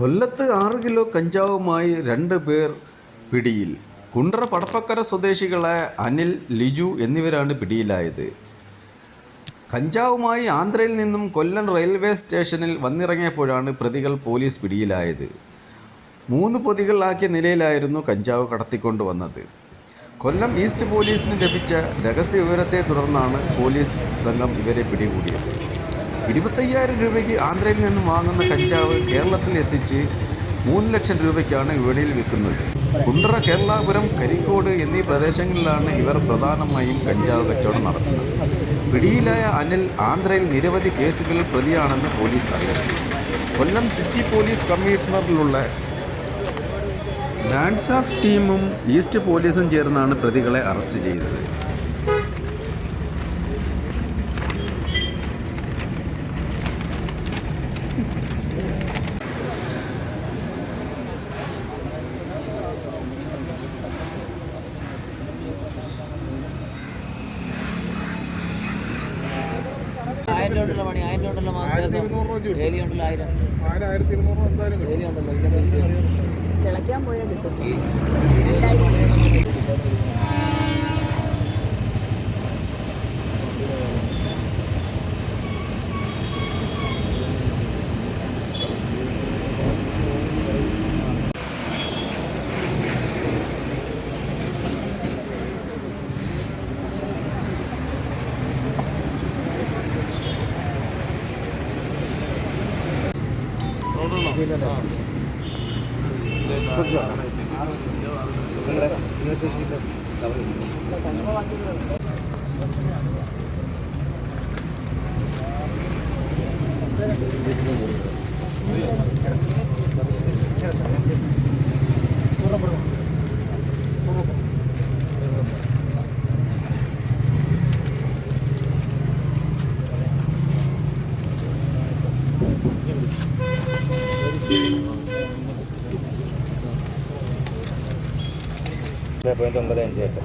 കൊല്ലത്ത് 6 കിലോ കഞ്ചാവുമായി 2 പേർ പിടിയിൽ. കുണ്ട്ര പടപ്പക്കര സ്വദേശികളായ അനിൽ, ലിജു എന്നിവരാണ് പിടിയിലായത്. കഞ്ചാവുമായി ആന്ധ്രയിൽ നിന്നും കൊല്ലം റെയിൽവേ സ്റ്റേഷനിൽ വന്നിറങ്ങിയപ്പോഴാണ് പ്രതികൾ പോലീസ് പിടിയിലായത്. 3 പൊതികളാക്കിയ നിലയിലായിരുന്നു കഞ്ചാവ് കടത്തിക്കൊണ്ടുവന്നത്. കൊല്ലം ഈസ്റ്റ് പോലീസിന് ലഭിച്ച രഹസ്യ വിവരത്തെ തുടർന്നാണ് പോലീസ് സംഘം ഇവരെ പിടികൂടിയത്. 25,000 രൂപയ്ക്ക് ആന്ധ്രയിൽ നിന്നും വാങ്ങുന്ന കഞ്ചാവ് കേരളത്തിൽ എത്തിച്ച് 3 ലക്ഷം രൂപയ്ക്കാണ് വിപണിയിൽ വിൽക്കുന്നത്. കുണ്ട്ര, കേരളാപുരം, കരിക്കോട് എന്നീ പ്രദേശങ്ങളിലാണ് ഇവർ പ്രധാനമായും കഞ്ചാവ് കച്ചവടം നടത്തുന്നത്. പിടിയിലായ അനിൽ ആന്ധ്രയിൽ നിരവധി കേസുകളിൽ പ്രതിയാണെന്ന് പോലീസ് അറിയിച്ചു. കൊല്ലം സിറ്റി പോലീസ് കമ്മീഷണറിലുള്ള ഡാൻസ് ഓഫ് ടീമും ഈസ്റ്റ് പോലീസും ചേർന്നാണ് പ്രതികളെ അറസ്റ്റ് ചെയ്തത്. തിളയ്ക്കാൻ പോയാൽ കിട്ടും. .98